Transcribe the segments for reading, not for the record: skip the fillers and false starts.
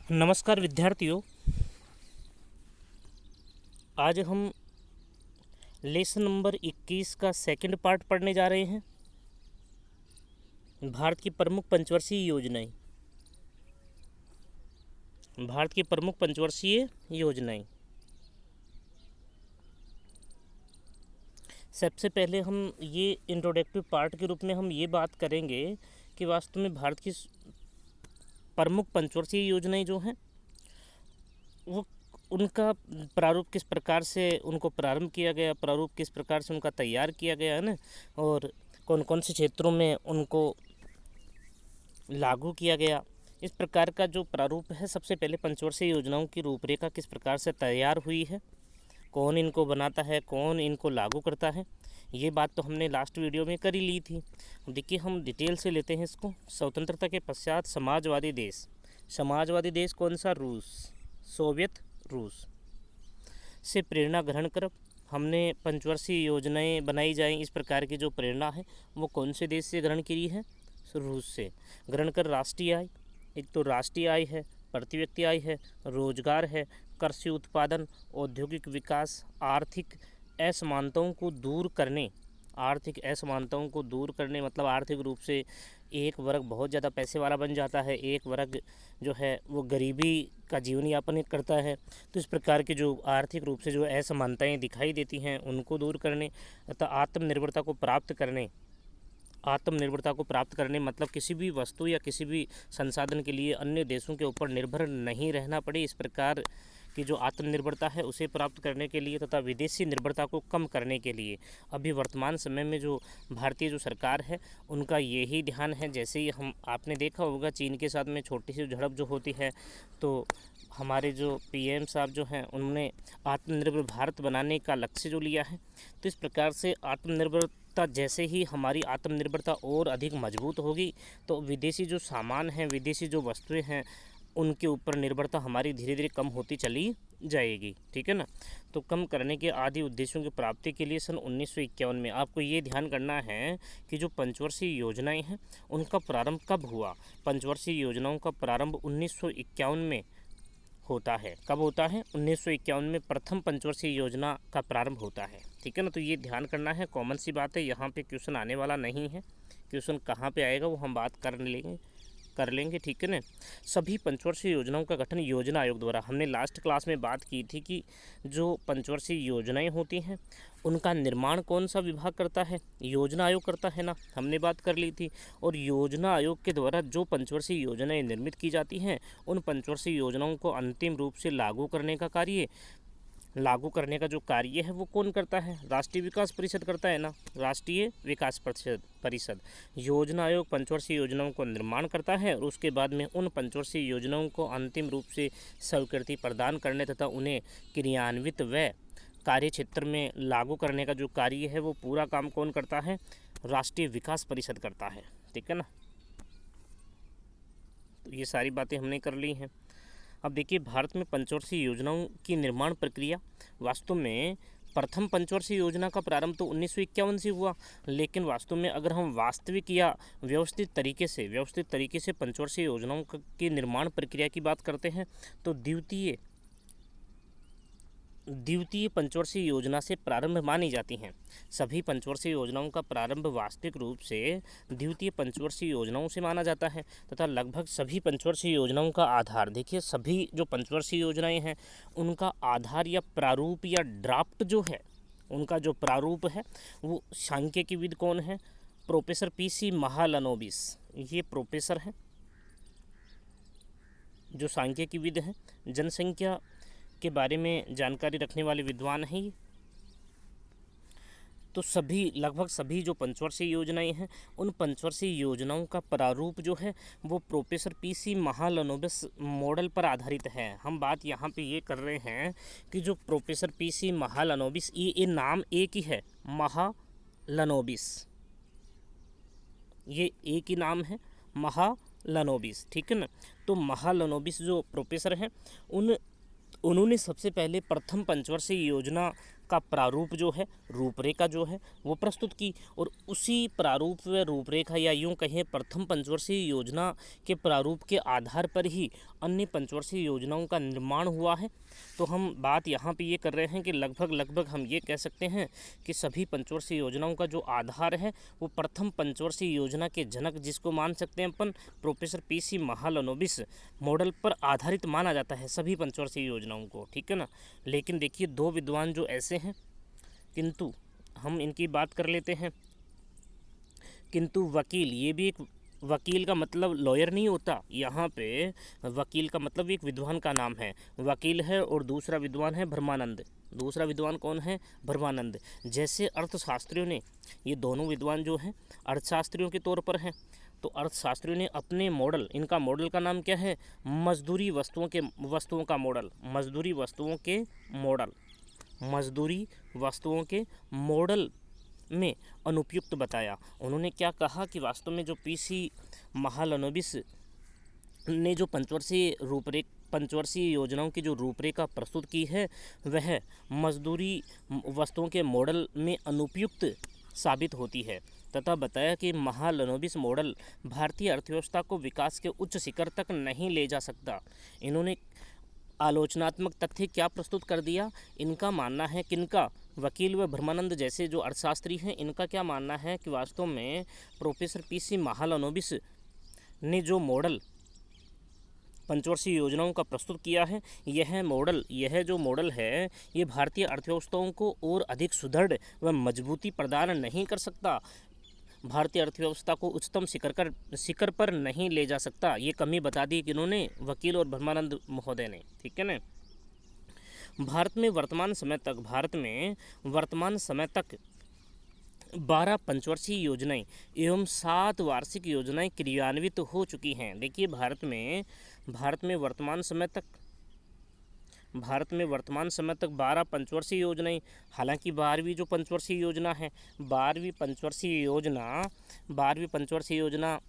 नमस्कार विद्यार्थियों। आज हम लेसन नंबर 21 का सेकंड पार्ट पढ़ने जा रहे हैं। भारत की प्रमुख पंचवर्षीय योजनाएं। भारत की प्रमुख पंचवर्षीय योजनाएं। सबसे पहले हम ये इंट्रोडक्टिव पार्ट के रूप में हम ये बात करेंगे कि वास्तव में भारत की प्रमुख पंचवर्षीय योजनाएं जो हैं वो उनका प्रारूप किस प्रकार से उनको प्रारंभ किया गया, प्रारूप किस प्रकार से उनका तैयार किया गया है ना, और कौन कौन से क्षेत्रों में उनको लागू किया गया। इस प्रकार का जो प्रारूप है, सबसे पहले पंचवर्षीय योजनाओं की रूपरेखा किस प्रकार से तैयार हुई है, कौन इनको बनाता है, कौन इनको लागू करता है, ये बात तो हमने लास्ट वीडियो में कर ही ली थी। देखिए हम डिटेल से लेते हैं इसको। स्वतंत्रता के पश्चात समाजवादी देश, समाजवादी देश कौन सा? रूस, सोवियत रूस से प्रेरणा ग्रहण कर हमने पंचवर्षीय योजनाएं बनाई जाएं। इस प्रकार की जो प्रेरणा है वो कौन से देश से ग्रहण की है? रूस से ग्रहण कर राष्ट्रीय आय, एक तो राष्ट्रीय आय है, प्रति व्यक्ति आय है, रोजगार है, कृषि उत्पादन, औद्योगिक विकास, आर्थिक असमानताओं को दूर करने, आर्थिक असमानताओं को दूर करने मतलब आर्थिक रूप से एक वर्ग बहुत ज़्यादा पैसे वाला बन जाता है, एक वर्ग जो है वो गरीबी का जीवन यापन करता है। तो इस प्रकार के जो आर्थिक रूप से जो असमानताएं दिखाई देती हैं उनको दूर करने तथा आत्मनिर्भरता को प्राप्त करने, आत्मनिर्भरता को प्राप्त करने मतलब किसी भी वस्तु या किसी भी संसाधन के लिए अन्य देशों के ऊपर निर्भर नहीं रहना पड़े। इस प्रकार की जो आत्मनिर्भरता है उसे प्राप्त करने के लिए तथा विदेशी निर्भरता को कम करने के लिए अभी वर्तमान समय में जो भारतीय जो सरकार है उनका यही ध्यान है। जैसे ही हम आपने देखा होगा चीन के साथ में छोटी सी झड़प जो होती है, तो हमारे जो पीएम साहब जो हैं उन्होंने आत्मनिर्भर भारत बनाने का लक्ष्य जो लिया है। तो इस प्रकार से आत्मनिर्भरता, जैसे ही हमारी आत्मनिर्भरता और अधिक मजबूत होगी तो विदेशी जो सामान हैं, विदेशी जो वस्तुएं हैं, उनके ऊपर निर्भरता हमारी धीरे धीरे कम होती चली जाएगी। ठीक है ना। तो कम करने के आदि उद्देश्यों की प्राप्ति के लिए सन 1951 में आपको ये ध्यान करना है कि जो पंचवर्षीय योजनाएं हैं उनका प्रारंभ कब हुआ। पंचवर्षीय योजनाओं का प्रारंभ 1951 में होता है। कब होता है? 1951 में प्रथम पंचवर्षीय योजना का प्रारंभ होता है। ठीक है ना। तो ये ध्यान करना है, कॉमन सी बात है, यहाँ पे क्वेश्चन आने वाला नहीं है। क्वेश्चन कहाँ पे आएगा वो हम बात कर लेंगे। ठीक है ना। सभी पंचवर्षीय योजनाओं का गठन योजना आयोग द्वारा, हमने लास्ट क्लास में बात की थी कि जो पंचवर्षीय योजनाएं होती हैं उनका निर्माण कौन सा विभाग करता है? योजना आयोग करता है ना, हमने बात कर ली थी। और योजना आयोग के द्वारा जो पंचवर्षीय योजनाएं निर्मित की जाती हैं उन पंचवर्षीय योजनाओं को अंतिम रूप से लागू करने का जो कार्य है वो कौन करता है? राष्ट्रीय विकास परिषद करता है ना, राष्ट्रीय विकास परिषद। योजना आयोग पंचवर्षीय योजनाओं को निर्माण करता है और उसके बाद में उन पंचवर्षीय योजनाओं को अंतिम रूप से स्वीकृति प्रदान करने तथा उन्हें क्रियान्वित व कार्य क्षेत्र में लागू करने का जो कार्य है वो पूरा काम कौन करता है? राष्ट्रीय विकास परिषद करता है। ठीक है ना। तो ये सारी बातें हमने कर ली हैं। अब देखिए भारत में पंचवर्षीय योजनाओं की निर्माण प्रक्रिया, वास्तव में प्रथम पंचवर्षीय योजना का प्रारंभ तो 1951 से हुआ, लेकिन वास्तव में अगर हम वास्तविक या व्यवस्थित तरीके से पंचवर्षीय योजनाओं की निर्माण प्रक्रिया की बात करते हैं तो द्वितीय पंचवर्षीय योजना से प्रारंभ मानी जाती हैं। सभी पंचवर्षीय योजनाओं का प्रारंभ वास्तविक रूप से द्वितीय पंचवर्षीय योजनाओं से माना जाता है तथा लगभग सभी पंचवर्षीय योजनाओं का आधार, देखिए सभी जो पंचवर्षीय योजनाएं हैं उनका आधार या प्रारूप या ड्राफ्ट जो है, उनका जो प्रारूप है वो सांख्यिकीविद कौन है? Professor PC Mahalanobis. ये प्रोफेसर हैं जो सांख्यिकीविद हैं, जनसंख्या के बारे में जानकारी रखने वाले विद्वान हैं ये। तो लगभग सभी जो पंचवर्षीय योजनाएं हैं उन पंचवर्षीय योजनाओं का प्रारूप जो है वो प्रोफेसर पीसी महालनोबिस मॉडल पर आधारित है। हम बात यहाँ पे ये कर रहे हैं कि जो प्रोफेसर पीसी महालनोबिस, ये नाम एक ही है, महालनोबिस, ये एक ही नाम है, महालनोबिस। ठीक है ना। तो महालनोबिस जो प्रोफेसर हैं उन्होंने सबसे पहले प्रथम पंचवर्षीय योजना का प्रारूप जो है, रूपरेखा जो है वो प्रस्तुत की, और उसी प्रारूप व रूपरेखा या यूं कहें प्रथम पंचवर्षीय योजना के प्रारूप के आधार पर ही अन्य पंचवर्षीय योजनाओं का निर्माण हुआ है। तो हम बात यहाँ पे ये कर रहे हैं कि लगभग हम ये कह सकते हैं कि सभी पंचवर्षीय योजनाओं का जो आधार है वो प्रथम पंचवर्षीय योजना के जनक, जिसको मान सकते हैं अपन प्रोफेसर PC महालनोबिस मॉडल पर आधारित माना जाता है सभी पंचवर्षीय योजनाओं को, ठीक है ना। लेकिन देखिए दो विद्वान जो ऐसे हैं, किंतु हम इनकी बात कर लेते हैं। किंतु वकील, ये भी एक, वकील का मतलब लॉयर नहीं होता, यहाँ पे वकील का मतलब एक विद्वान का नाम है, वकील है, और दूसरा विद्वान है ब्रह्मानंद। दूसरा विद्वान कौन है? ब्रह्मानंद। जैसे अर्थशास्त्रियों ने, ये दोनों विद्वान जो हैं अर्थशास्त्रियों के तौर पर हैं, तो अर्थशास्त्रियों ने अपने मॉडल, इनका मॉडल का नाम क्या है? मजदूरी वस्तुओं का मॉडल, मजदूरी वस्तुओं के मॉडल में अनुपयुक्त बताया। उन्होंने क्या कहा कि वास्तव में जो PC महालनोबिस ने जो पंचवर्षीय योजनाओं की जो रूपरेखा प्रस्तुत की है वह मजदूरी वस्तुओं के मॉडल में अनुपयुक्त साबित होती है, तथा बताया कि महालनोबिस मॉडल भारतीय अर्थव्यवस्था को विकास के उच्च शिखर तक नहीं ले जा सकता। इन्होंने आलोचनात्मक तथ्य क्या प्रस्तुत कर दिया? इनका मानना है, किनका? वकील व ब्रह्मानंद जैसे जो अर्थशास्त्री हैं, इनका क्या मानना है कि वास्तव में प्रोफेसर PC महालनोबिस ने जो मॉडल पंचवर्षीय योजनाओं का प्रस्तुत किया है, यह जो मॉडल है ये भारतीय अर्थव्यवस्थाओं को और अधिक सुदृढ़ व मजबूती प्रदान नहीं कर सकता, भारतीय अर्थव्यवस्था को उच्चतम शिखर पर नहीं ले जा सकता। ये कमी बता दी किन्होंने? वकील और ब्रह्मानंद महोदय ने, ठीक है ना। भारत में वर्तमान समय तक 12 पंचवर्षीय योजनाएं एवं 7 वार्षिक योजनाएं क्रियान्वित हो चुकी हैं। देखिए भारत में वर्तमान समय तक 12 पंचवर्षीय योजनाएं, हालांकि 12वीं जो पंचवर्षीय योजना है, 12वीं पंचवर्षीय योजना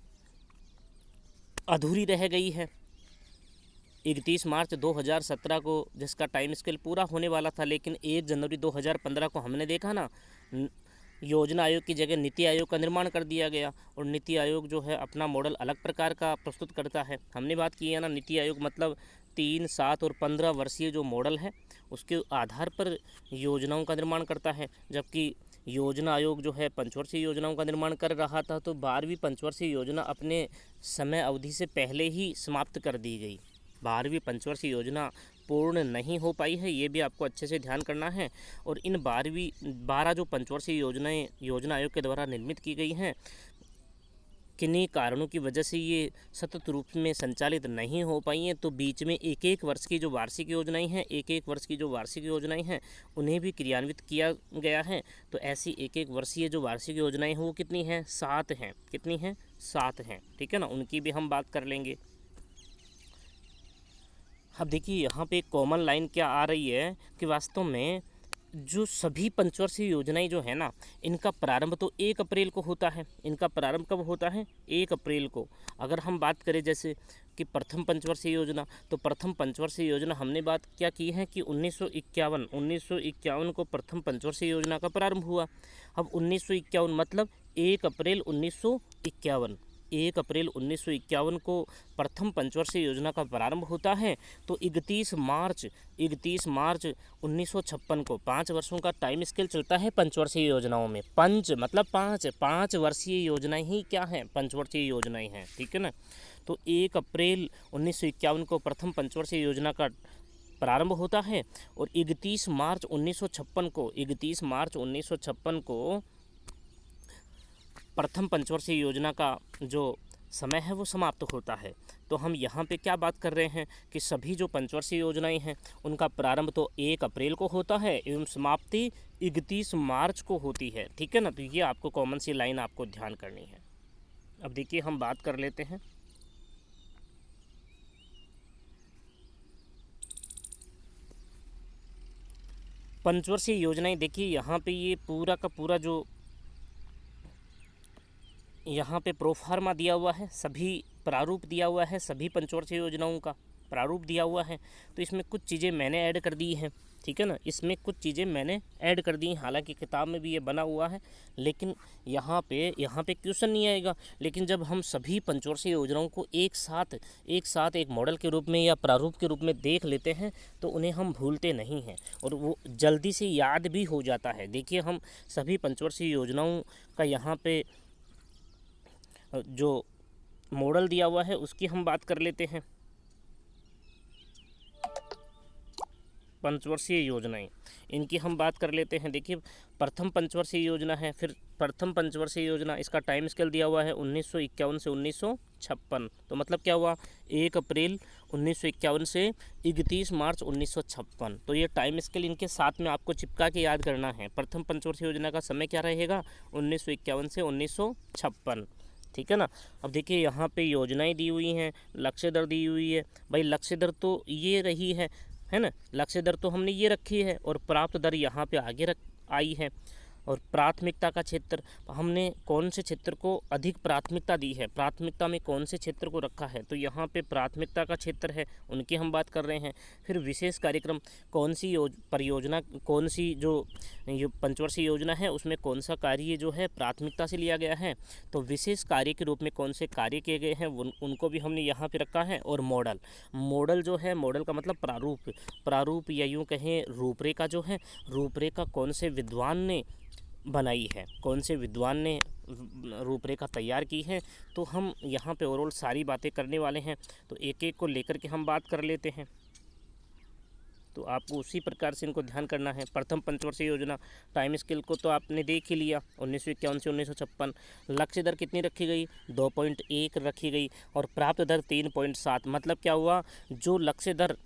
अधूरी रह गई है। 31 मार्च 2017 को जिसका टाइम स्केल पूरा होने वाला था, लेकिन 1 जनवरी 2015 को हमने देखा ना, योजना आयोग की जगह नीति आयोग का निर्माण कर दिया गया, और नीति आयोग जो है अपना मॉडल अलग प्रकार का प्रस्तुत करता है। हमने बात की है ना, नीति आयोग मतलब 3, 7 और 15 वर्षीय जो मॉडल है उसके आधार पर योजनाओं का निर्माण करता है, जबकि योजना आयोग जो है पंचवर्षीय योजनाओं का निर्माण कर रहा था। तो 12वीं पंचवर्षीय योजना अपने समय अवधि से पहले ही समाप्त कर दी गई। 12वीं पंचवर्षीय योजना पूर्ण नहीं हो पाई है, ये भी आपको अच्छे से ध्यान करना है। और इन 12 जो पंचवर्षीय योजनाएं योजना आयोग के द्वारा निर्मित की गई हैं, किन्हीं कारणों की वजह से ये सतत रूप में संचालित नहीं हो पाई हैं। तो बीच में एक वर्ष की जो वार्षिक योजनाएं हैं उन्हें भी क्रियान्वित किया गया है। तो ऐसी एक वर्षीय जो वार्षिक योजनाएं हैं वो कितनी हैं? 7 हैं। कितनी हैं? 7 हैं, ठीक है ना। उनकी भी हम बात कर लेंगे। अब देखिए यहाँ पे एक कॉमन लाइन क्या आ रही है कि वास्तव में जो सभी पंचवर्षीय योजनाएं जो है ना, इनका प्रारंभ तो 1 अप्रैल को होता है। इनका प्रारंभ कब होता है? 1 अप्रैल को। अगर हम बात करें जैसे कि प्रथम पंचवर्षीय योजना, तो प्रथम पंचवर्षीय योजना हमने बात क्या की है कि 1951 को प्रथम पंचवर्षीय योजना का प्रारंभ हुआ। अब 1951 मतलब 1 अप्रैल 1951, 1 अप्रैल 1951 को प्रथम पंचवर्षीय योजना का प्रारंभ होता है। तो 31 मार्च 1956 को 5 वर्षों का टाइम स्केल चलता है पंचवर्षीय योजनाओं में। मतलब 5 वर्षीय योजनाएं ही क्या हैं? पंचवर्षीय योजनाएं हैं, ठीक है ना। तो 1 अप्रैल 1951 को प्रथम पंचवर्षीय योजना का प्रारंभ होता है, और 31 मार्च 1956 को प्रथम पंचवर्षीय योजना का जो समय है वो समाप्त होता है। तो हम यहाँ पे क्या बात कर रहे हैं कि सभी जो पंचवर्षीय योजनाएं हैं उनका प्रारंभ तो 1 अप्रैल को होता है एवं समाप्ति 31 मार्च को होती है, ठीक है ना। तो ये आपको कॉमन सी लाइन आपको ध्यान करनी है। अब देखिए हम बात कर लेते हैं पंचवर्षीय योजनाएं। देखिए यहाँ पे ये पूरा का पूरा जो यहाँ पे प्रोफार्मा दिया हुआ है, सभी प्रारूप दिया हुआ है सभी पंचवर्षीय योजनाओं का प्रारूप दिया हुआ है, तो इसमें कुछ चीज़ें मैंने ऐड कर दी हैं, ठीक है ना, इसमें कुछ चीज़ें मैंने ऐड कर दी, हालांकि किताब में भी ये बना हुआ है, लेकिन यहाँ पे क्वेश्चन नहीं आएगा। लेकिन जब हम सभी पंचवर्षीय योजनाओं को एक साथ एक मॉडल के रूप में या प्रारूप के रूप में देख लेते हैं तो उन्हें हम भूलते नहीं हैं और वो जल्दी से याद भी हो जाता है। देखिए, हम सभी पंचवर्षीय योजनाओं का यहाँ पे जो मॉडल दिया हुआ है उसकी हम बात कर लेते हैं। पंचवर्षीय योजनाएं, इनकी हम बात कर लेते हैं। देखिए, प्रथम पंचवर्षीय योजना है, फिर प्रथम पंचवर्षीय योजना, इसका टाइम स्केल दिया हुआ है 1951 से 1956। तो मतलब क्या हुआ, 1 अप्रैल 1951 से 31 मार्च 1956। तो ये टाइम स्केल इनके साथ में आपको चिपका के याद करना है। प्रथम पंचवर्षीय योजना का समय क्या रहेगा, 1951 से 1956, ठीक है ना। अब देखिए, यहाँ पे योजनाएं दी हुई हैं, लक्ष्य दर दी हुई है। भाई लक्ष्य दर तो ये रही है ना, लक्ष्य दर तो हमने ये रखी है और प्राप्त दर यहाँ पे आगे आई है। और प्राथमिकता का क्षेत्र, हमने कौन से क्षेत्र को अधिक प्राथमिकता दी है, प्राथमिकता में कौन से क्षेत्र को रखा है, तो यहाँ पे प्राथमिकता का क्षेत्र है, उनकी हम बात कर रहे हैं। फिर विशेष कार्यक्रम, कौन सी परियोजना, कौन सी जो पंचवर्षीय योजना है उसमें कौन सा कार्य जो है प्राथमिकता से लिया गया है, तो विशेष कार्य के रूप में कौन से कार्य किए गए हैं उनको भी हमने यहाँ पे रखा है। और मॉडल जो है, मॉडल का मतलब प्रारूप या यूँ कहें रूपरेखा जो है, रूपरेखा कौन से विद्वान ने बनाई है, कौन से विद्वान ने रूपरेखा तैयार की है। तो हम यहाँ पे ओवरऑल सारी बातें करने वाले हैं, तो एक एक को लेकर के हम बात कर लेते हैं। तो आपको उसी प्रकार से इनको ध्यान करना है। प्रथम पंचवर्षीय योजना, टाइम स्केल को तो आपने देख ही लिया, 1951 से 1956। लक्ष्य दर कितनी रखी गई, 2.1 रखी गई और प्राप्त दर 3.7। मतलब क्या हुआ, जो लक्ष्य दर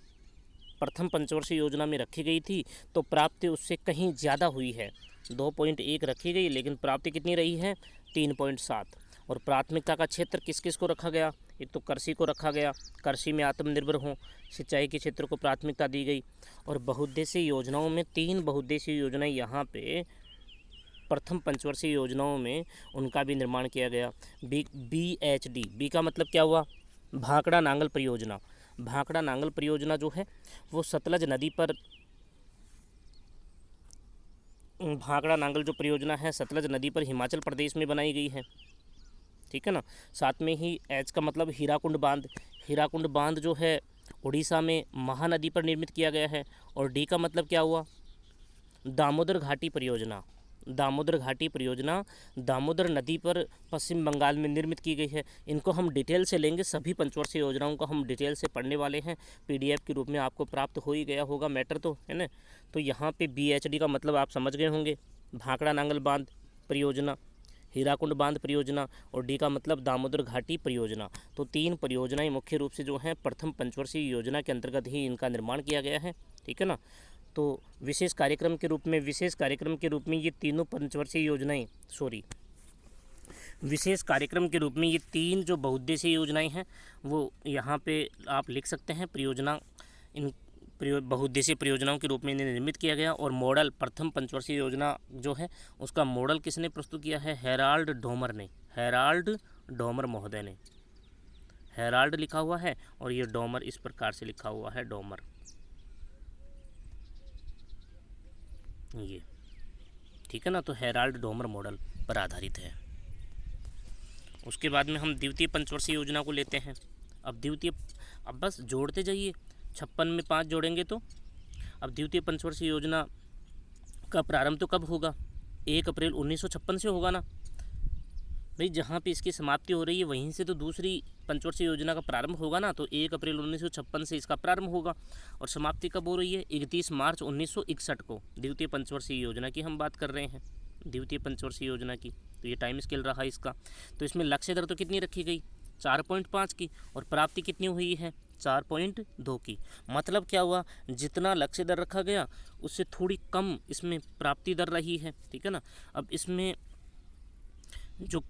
प्रथम पंचवर्षीय योजना में रखी गई थी तो प्राप्ति उससे कहीं ज़्यादा हुई है। 2.1 रखी गई लेकिन प्राप्ति कितनी रही है, 3.7। और प्राथमिकता का क्षेत्र किस किस को रखा गया, एक तो कृषि को रखा गया, कृषि में आत्मनिर्भर हों, सिंचाई के क्षेत्र को प्राथमिकता दी गई। और बहुउद्देशीय योजनाओं में 3 बहुउद्देशीय योजनाएं यहाँ पे प्रथम पंचवर्षीय योजनाओं में उनका भी निर्माण किया गया। BHD, बी का मतलब क्या हुआ, भाखड़ा नांगल परियोजना। भाखड़ा नांगल परियोजना जो है वो सतलज नदी पर, भाखड़ा नांगल जो परियोजना है सतलज नदी पर हिमाचल प्रदेश में बनाई गई है, ठीक है ना। साथ में ही एच का मतलब हीराकुंड बांध, हीराकुंड बांध जो है उड़ीसा में महानदी पर निर्मित किया गया है। और डी का मतलब क्या हुआ, दामोदर घाटी परियोजना। दामोदर घाटी परियोजना दामोदर नदी पर पश्चिम बंगाल में निर्मित की गई है। इनको हम डिटेल से लेंगे, सभी पंचवर्षीय योजनाओं को हम डिटेल से पढ़ने वाले हैं। PDF के रूप में आपको प्राप्त हो ही गया होगा मैटर, तो है ना। तो यहाँ पे BHD का मतलब आप समझ गए होंगे, भाखड़ा नांगल बांध परियोजना, हीराकुंड बांध परियोजना, और डी का मतलब दामोदर घाटी परियोजना। तो 3 परियोजनाएं मुख्य रूप से जो हैं प्रथम पंचवर्षीय योजना के अंतर्गत ही इनका निर्माण किया गया है, ठीक है ना। तो विशेष कार्यक्रम के रूप में ये तीनों पंचवर्षीय योजनाएं, विशेष कार्यक्रम के रूप में ये 3 जो बहुउद्देशीय योजनाएं हैं वो यहाँ पे आप लिख सकते हैं। परियोजना, इन बहुउद्देशीय परियोजनाओं के रूप में इन्हें निर्मित किया गया। और मॉडल, प्रथम पंचवर्षीय योजना जो है उसका मॉडल किसने प्रस्तुत किया है, हेराल्ड डोमर ने, हेराल्ड डोमर महोदय ने। हेराल्ड लिखा हुआ है और ये डोमर इस प्रकार से लिखा हुआ है, डोमर, ये, ठीक है ना। तो हेराल्ड डोमर मॉडल पर आधारित है। उसके बाद में हम द्वितीय पंचवर्षीय योजना को लेते हैं। अब बस जोड़ते जाइए, 56 में 5 जोड़ेंगे तो अब द्वितीय पंचवर्षीय योजना का प्रारंभ तो कब होगा, 1 अप्रैल 1956 से होगा ना भाई। जहाँ पे इसकी समाप्ति हो रही है वहीं से तो दूसरी पंचवर्षीय योजना का प्रारंभ होगा ना। तो 1 अप्रैल 1956 से इसका प्रारंभ होगा और समाप्ति कब हो रही है, 31 मार्च 1961 को। द्वितीय पंचवर्षीय योजना की हम बात कर रहे हैं, द्वितीय पंचवर्षीय योजना की। तो ये टाइम स्केल रहा इसका। तो इसमें लक्ष्य दर तो कितनी रखी गई, 4.5 की, और प्राप्ति कितनी हुई है, 4.2 की। मतलब क्या हुआ, जितना लक्ष्य दर रखा गया उससे थोड़ी कम इसमें प्राप्ति दर रही है, ठीक है ना। अब इसमें जो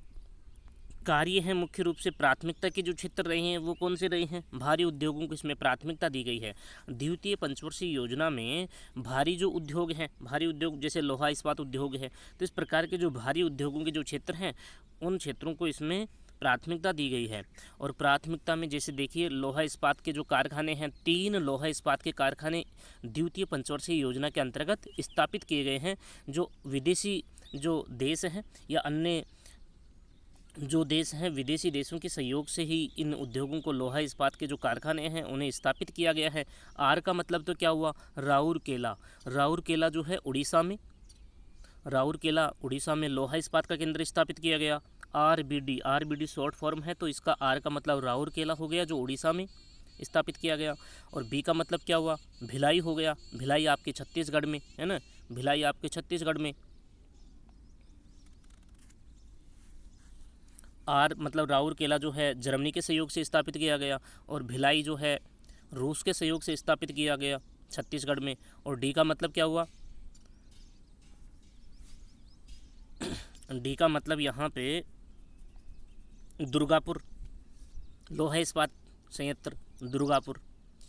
कार्य हैं मुख्य रूप से प्राथमिकता के जो क्षेत्र रहे हैं वो कौन से रहे हैं, भारी उद्योगों को इसमें प्राथमिकता दी गई है। द्वितीय पंचवर्षीय योजना में भारी जो उद्योग हैं, भारी उद्योग जैसे लोहा इस्पात उद्योग है, तो इस प्रकार के जो भारी उद्योगों के जो क्षेत्र हैं उन क्षेत्रों को इसमें प्राथमिकता दी गई है। और प्राथमिकता में जैसे देखिए लोहा इस्पात के जो कारखाने हैं, 3 लोहा इस्पात के कारखाने द्वितीय पंचवर्षीय योजना के अंतर्गत स्थापित किए गए हैं। जो विदेशी जो देश हैं या अन्य जो देश हैं, विदेशी देशों के सहयोग से ही इन उद्योगों को, लोहा इस्पात के जो कारखाने हैं उन्हें स्थापित किया गया है। आर का मतलब तो क्या हुआ, राउरकेला। राउरकेला जो है उड़ीसा में, राउरकेला उड़ीसा में लोहा इस्पात का केंद्र स्थापित किया गया। आरबीडी, आरबीडी शॉर्ट फॉर्म है, तो इसका आर का मतलब राउरकेला हो गया जो उड़ीसा में स्थापित किया गया। और बी का मतलब क्या हुआ, भिलाई हो गया। भिलाई आपके छत्तीसगढ़ में है ना, भिलाई आपके छत्तीसगढ़ में। आर मतलब राउरकेला जो है जर्मनी के सहयोग से स्थापित किया गया, और भिलाई जो है रूस के सहयोग से स्थापित किया गया छत्तीसगढ़ में। और डी का मतलब क्या हुआ, डी का मतलब यहाँ पे दुर्गापुर, लोहा इस्पात संयंत्र दुर्गापुर।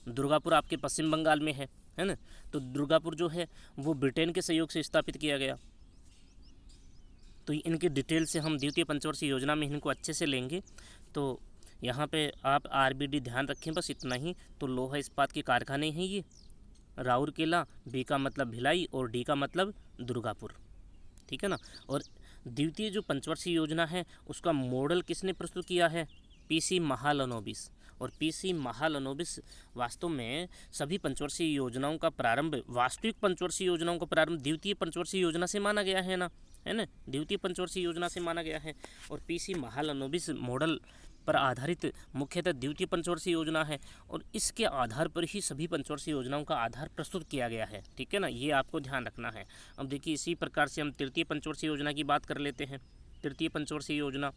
दुर्गापुर आपके पश्चिम बंगाल में है ना। तो दुर्गापुर जो है वो ब्रिटेन के सहयोग से स्थापित किया गया। तो इनके डिटेल से हम द्वितीय पंचवर्षीय योजना में इनको अच्छे से लेंगे। तो यहाँ पे आप आरबीडी ध्यान रखें, बस इतना ही। तो लोहा इस्पात के कारखाने हैं ये, राउरकेला, बी का मतलब भिलाई और डी का मतलब दुर्गापुर, ठीक है ना। और द्वितीय जो पंचवर्षीय योजना है उसका मॉडल किसने प्रस्तुत किया है, पीसी महालनोबिस। और पीसी महालनोबिस वास्तव में सभी पंचवर्षीय योजनाओं का प्रारंभ, वास्तविक पंचवर्षीय योजनाओं का प्रारंभ द्वितीय पंचवर्षीय योजना से माना गया है ना, है ना, द्वितीय पंचवर्षीय योजना से माना गया है। और पीसी महालनोबिस मॉडल पर आधारित मुख्यतः द्वितीय पंचवर्षीय योजना है, और इसके आधार पर ही सभी पंचवर्षीय योजनाओं का आधार प्रस्तुत किया गया है, ठीक है ना, ये आपको ध्यान रखना है। अब देखिए इसी प्रकार से हम तृतीय पंचवर्षीय योजना की बात कर लेते हैं। तृतीय पंचवर्षीय योजना,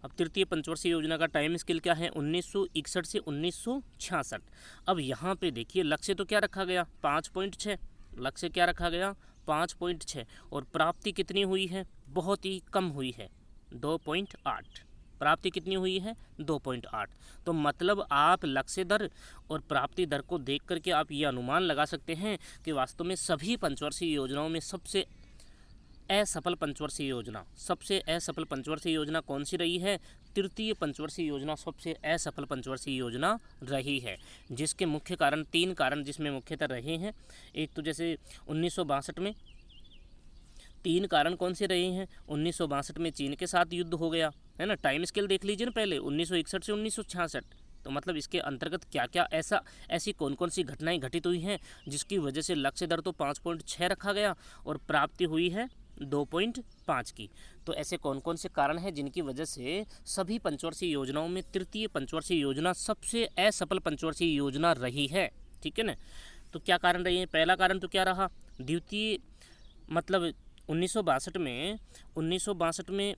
अब तृतीय पंचवर्षीय योजना का टाइम स्केल क्या है, 1961 से 1966। अब यहाँ पे देखिए लक्ष्य तो क्या रखा गया, 5.6, लक्ष्य क्या रखा गया, 5.6, और प्राप्ति कितनी हुई है, बहुत ही कम हुई है, 2.8। प्राप्ति कितनी हुई है, 2.8। तो मतलब आप लक्ष्य दर और प्राप्ति दर को देख करके आप ये अनुमान लगा सकते हैं कि वास्तव में सभी पंचवर्षीय योजनाओं में सबसे असफल पंचवर्षीय योजना, सबसे असफल पंचवर्षीय योजना कौन सी रही है, तृतीय पंचवर्षीय योजना सबसे असफल पंचवर्षीय योजना रही है। जिसके मुख्य कारण, 3 कारण जिसमें मुख्यतः रहे हैं। एक तो जैसे 1962 में 3 कारण कौन से रहे हैं, 1962 में चीन के साथ युद्ध हो गया, है ना। टाइम स्केल देख लीजिए ना पहले, 1961 से 1966। तो मतलब इसके अंतर्गत क्या क्या ऐसी कौन कौन सी घटनाएं घटित हुई हैं जिसकी वजह से लक्ष्य दर तो 5.6 रखा गया और प्राप्ति हुई है 2.5 की। तो ऐसे कौन कौन से कारण हैं जिनकी वजह से सभी पंचवर्षीय योजनाओं में तृतीय पंचवर्षीय योजना सबसे असफल पंचवर्षीय योजना रही है, ठीक है ना। तो क्या कारण रही है, पहला कारण तो क्या रहा, द्वितीय मतलब 1962 में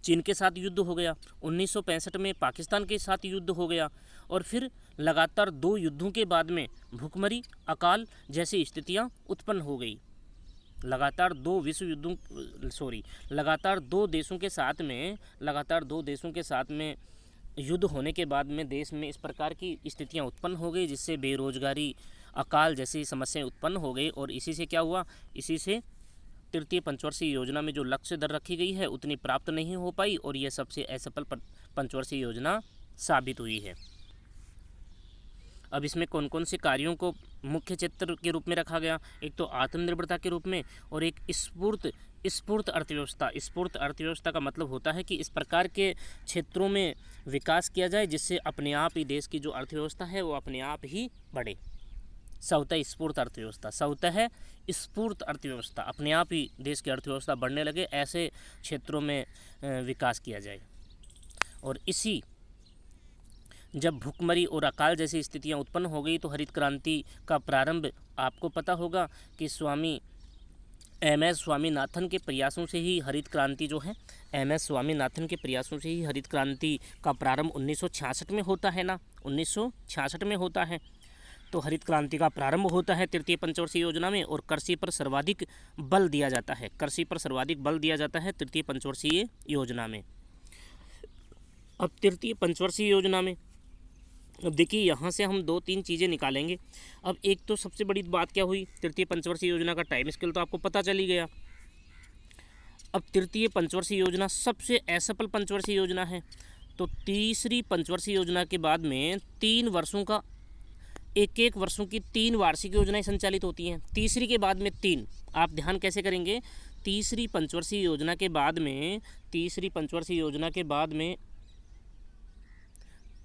चीन के साथ युद्ध हो गया, 1965 में पाकिस्तान के साथ युद्ध हो गया, और फिर लगातार 2 युद्धों के बाद में भूखमरी, अकाल जैसी स्थितियां उत्पन्न हो गई। लगातार 2 देशों के साथ में युद्ध होने के बाद में देश में इस प्रकार की स्थितियां उत्पन्न हो गई, जिससे बेरोजगारी, अकाल जैसी समस्याएं उत्पन्न हो गई। और इसी से क्या हुआ, इसी से तृतीय पंचवर्षीय योजना में जो लक्ष्य दर रखी गई है उतनी प्राप्त नहीं हो पाई, और यह सबसे असफल पंचवर्षीय योजना साबित हुई है। अब इसमें कौन कौन से कार्यों को मुख्य क्षेत्र के रूप में रखा गया, एक तो आत्मनिर्भरता के रूप में, और एक स्फूर्त अर्थव्यवस्था। स्फूर्त अर्थव्यवस्था का मतलब होता है कि इस प्रकार के क्षेत्रों में विकास किया जाए जिससे अपने आप ही देश की जो अर्थव्यवस्था है वो अपने आप ही बढ़े। स्वतः स्फूर्त अर्थव्यवस्था, स्वतः स्फूर्त अर्थव्यवस्था, अपने आप ही देश की अर्थव्यवस्था बढ़ने लगे, ऐसे क्षेत्रों में विकास किया जाए। और इसी जब भूखमरी और अकाल जैसी स्थितियां उत्पन्न हो गई तो हरित क्रांति का प्रारंभ, आपको पता होगा कि स्वामी एम.एस. स्वामीनाथन के प्रयासों से ही हरित क्रांति जो है, एम.एस. स्वामीनाथन के प्रयासों से ही हरित क्रांति का प्रारंभ 1966 में होता है ना, 1966 में होता है। तो हरित क्रांति का प्रारंभ होता है तृतीय पंचवर्षीय योजना में, और कृषि पर सर्वाधिक बल दिया जाता है, कृषि पर सर्वाधिक बल दिया जाता है तृतीय पंचवर्षीय योजना में। अब तृतीय पंचवर्षीय योजना में अब देखिए यहाँ से हम 2-3 चीज़ें निकालेंगे। अब एक तो सबसे बड़ी बात क्या हुई, तृतीय पंचवर्षीय योजना का टाइम स्केल तो आपको पता चल ही गया। अब तृतीय पंचवर्षीय योजना सबसे असफल पंचवर्षीय योजना है। तो तीसरी पंचवर्षीय योजना के बाद में 3 वर्षों का एक वर्षों की 3 वार्षिक योजनाएं संचालित होती हैं। तीसरी के बाद में 3, आप ध्यान कैसे करेंगे, तीसरी पंचवर्षीय योजना के बाद में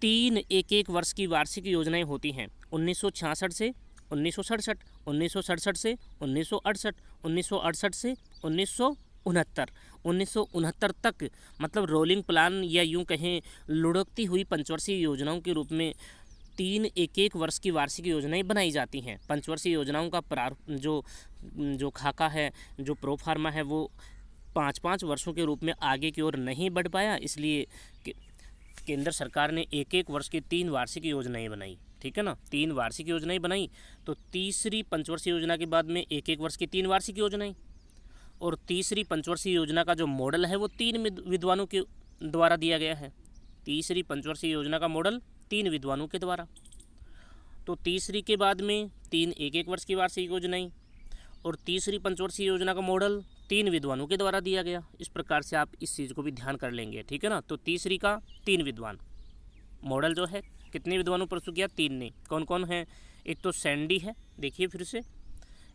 3 एक वर्ष की वार्षिक योजनाएं होती हैं। 1966 से 1967, 1967 से 1968, 1968 से 1969, 1969 तक, मतलब रोलिंग प्लान या यूं कहें लुढ़कती हुई पंचवर्षीय योजनाओं के रूप में 3 एक वर्ष की वार्षिक योजनाएं बनाई जाती हैं। पंचवर्षीय योजनाओं का जो खाका है, जो प्रोफार्मा है, वो 5-5 वर्षों के रूप में आगे की ओर नहीं बढ़ पाया, इसलिए केंद्र सरकार ने एक वर्ष की 3 वार्षिक योजनाएं बनाई। ठीक है ना, 3 वार्षिक योजनाएं बनाई। तो तीसरी पंचवर्षीय योजना के बाद में एक वर्ष की 3 वार्षिक योजनाएं, और तीसरी पंचवर्षीय योजना का जो मॉडल है वो 3 विद्वानों के द्वारा दिया गया है। तीसरी पंचवर्षीय योजना का मॉडल 3 विद्वानों के द्वारा। तो तीसरी के बाद में 3 एक वर्ष की वार्षिक योजनाएं, और तीसरी पंचवर्षीय योजना का मॉडल 3 विद्वानों के द्वारा दिया गया। इस प्रकार से आप इस चीज़ को भी ध्यान कर लेंगे। ठीक है ना, तो तीसरी का 3 विद्वान मॉडल जो है, कितने विद्वानों प्रस्तुत किया, 3 ने। कौन कौन है, एक तो सैंडी है, देखिए फिर से,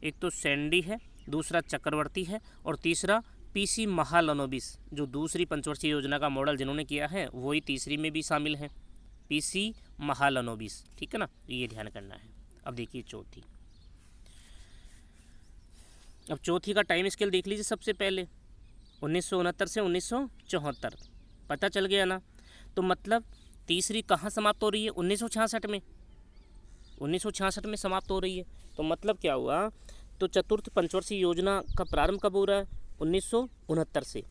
एक तो सैंडी है, दूसरा चक्रवर्ती है, और तीसरा पीसी महालनोबिस, जो दूसरी पंचवर्षीय योजना का मॉडल जिन्होंने किया है वही तीसरी में भी शामिल है, पीसी महालनोबिस। ठीक है ना, ये ध्यान करना है। अब देखिए चौथी, अब चौथी का टाइम स्केल देख लीजिए। सबसे पहले 1969 से 1974, पता चल गया ना। तो मतलब तीसरी कहाँ समाप्त हो रही है, 1966 में, 1966 में समाप्त हो रही है। तो मतलब क्या हुआ, तो चतुर्थ पंचवर्षीय योजना का प्रारंभ कब हो रहा है, 1969 से